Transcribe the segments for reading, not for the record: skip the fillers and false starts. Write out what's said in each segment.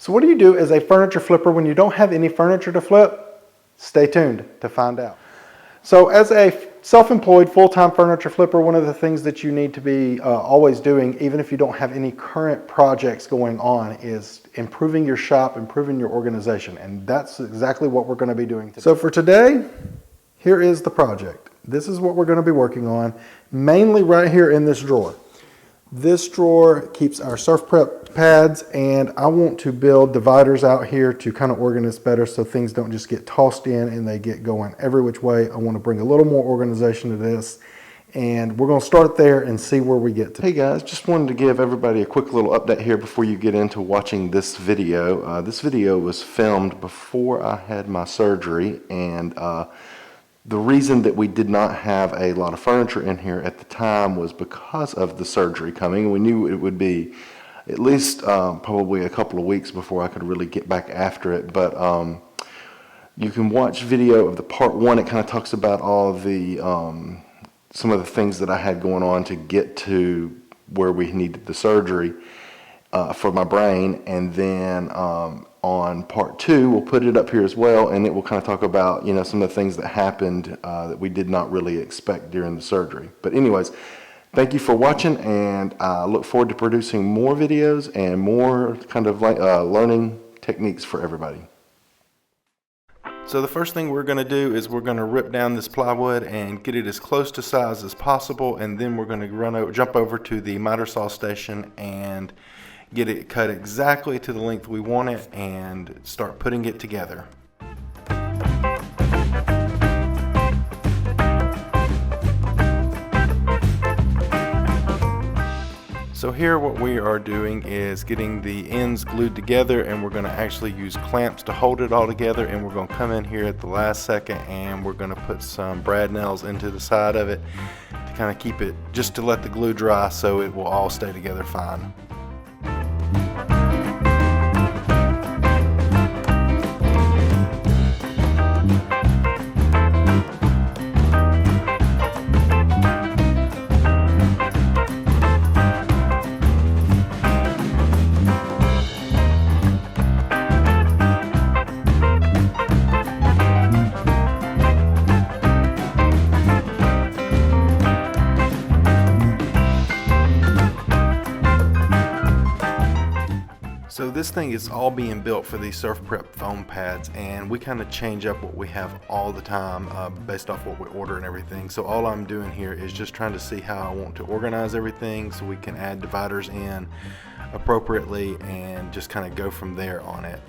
So what do you do as a furniture flipper when you don't have any furniture to flip? Stay tuned to find out. So as a self-employed full-time furniture flipper, one of the things that you need to be always doing, even if you don't have any current projects going on, is improving your shop, improving your organization. And that's exactly what we're going to be doing today. So for today, here is the project. This is what we're going to be working on, mainly right here in this drawer. This drawer keeps our surf prep pads, and I want to build dividers out here to kind of organize better so things don't just get tossed in and they get going every which way. I want to bring a little more organization to this, and we're going to start there and see where we get to. Hey guys, just wanted to give everybody a quick little update here before you get into watching this video. This video was filmed before I had my surgery, and the reason that we did not have a lot of furniture in here at the time was because of the surgery coming. We knew it would be at least probably a couple of weeks before I could really get back after it. But you can watch video of the part one. It kind of talks about all the some of the things that I had going on to get to where we needed the surgery for my brain. And then on part two, we'll put it up here as well, and it will kind of talk about, you know, some of the things that happened that we did not really expect during the surgery. But anyways, thank you for watching, and I look forward to producing more videos and more kind of like learning techniques for everybody. So the first thing we're going to do is we're going to rip down this plywood and get it as close to size as possible, and then we're going to jump over to the miter saw station and get it cut exactly to the length we want it and start putting it together. So here what we are doing is getting the ends glued together, and we're going to actually use clamps to hold it all together, and we're going to come in here at the last second and we're going to put some brad nails into the side of it to kind of keep it, just to let the glue dry so it will all stay together fine. So this thing is all being built for these surf prep foam pads, and we kind of change up what we have all the time based off what we order and everything. So all I'm doing here is just trying to see how I want to organize everything so we can add dividers in appropriately and just kind of go from there on it.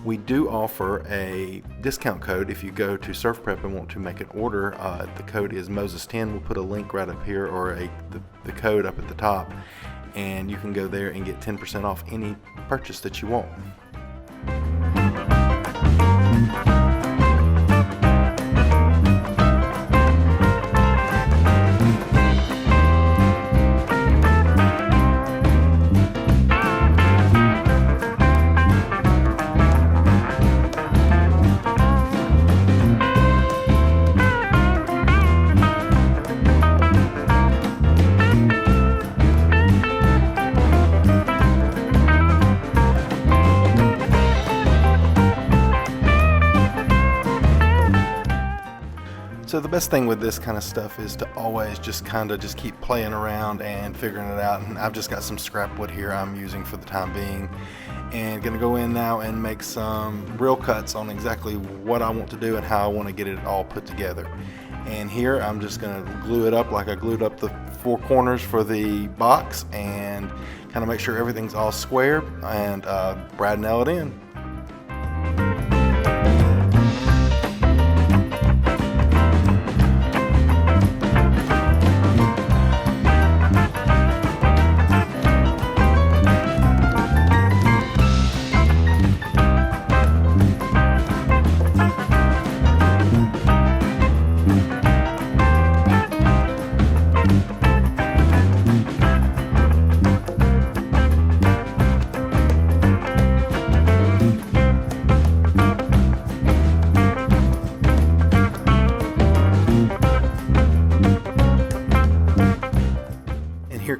We do offer a discount code if you go to Surf Prep and want to make an order. The code is Moses10. We'll put a link right up here, or the code up at the top, and you can go there and get 10% off any purchase that you want. So the best thing with this kind of stuff is to always just keep playing around and figuring it out. And I've just got some scrap wood here I'm using for the time being, and gonna go in now and make some real cuts on exactly what I want to do and how I want to get it all put together. And here I'm just gonna glue it up like I glued up the four corners for the box, and kind of make sure everything's all square, and brad nail it in.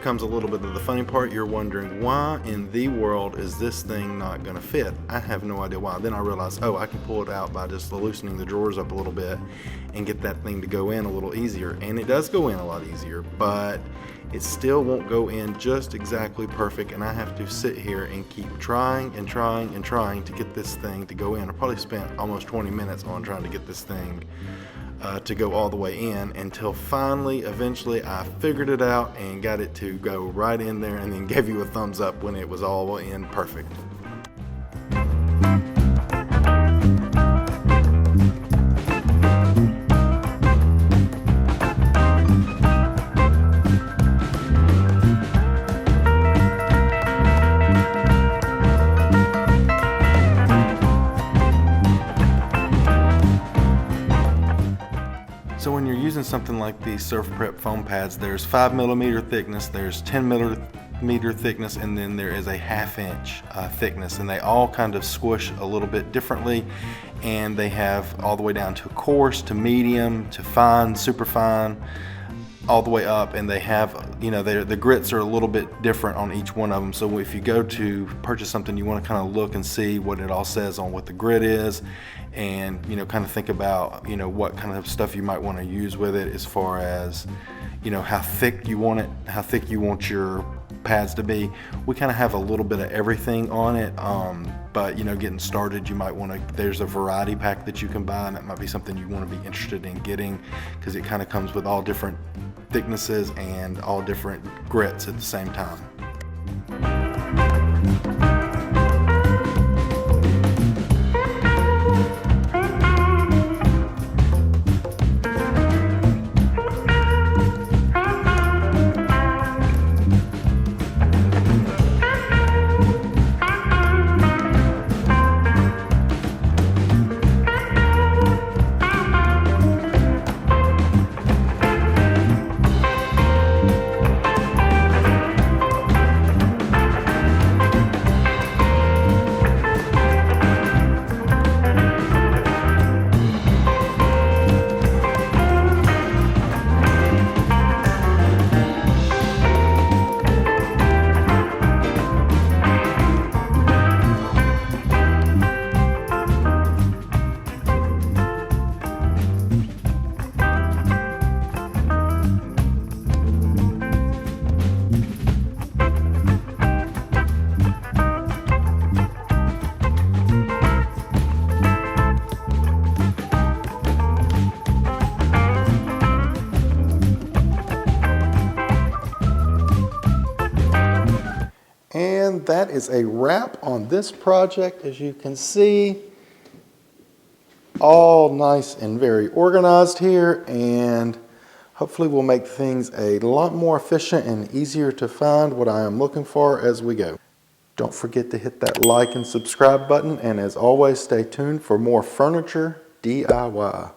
comes a little bit of the funny part. You're wondering, why in the world is this thing not going to fit? I have no idea why. Then I realized, oh, I can pull it out by just loosening the drawers up a little bit and get that thing to go in a little easier. And it does go in a lot easier, but it still won't go in just exactly perfect, and I have to sit here and keep trying and trying and trying to get this thing to go in. I probably spent almost 20 minutes on trying to get this thing to go all the way in, until finally, eventually, I figured it out and got it to go right in there, and then gave you a thumbs up when it was all in perfect. So when you're using something like these Surf Prep foam pads, there's 5mm thickness, there's 10mm thickness, and then there is a 1/2 inch thickness, and they all kind of squish a little bit differently, and they have all the way down to coarse, to medium, to fine, super fine, all the way up, and they have, you know, the grits are a little bit different on each one of them. So if you go to purchase something, you want to kind of look and see what it all says on what the grit is, and, you know, kind of think about, you know, what kind of stuff you might want to use with it, as far as, you know, how thick you want it, how thick you want your pads to be. We kind of have a little bit of everything on it, but, you know, getting started, you might want to, there's a variety pack that you can buy, and that might be something you want to be interested in getting, because it kind of comes with all different thicknesses and all different grits at the same time. And that is a wrap on this project. As you can see, all nice and very organized here, and hopefully we'll make things a lot more efficient and easier to find what I am looking for as we go. Don't forget to hit that like and subscribe button, and as always, stay tuned for more furniture DIY.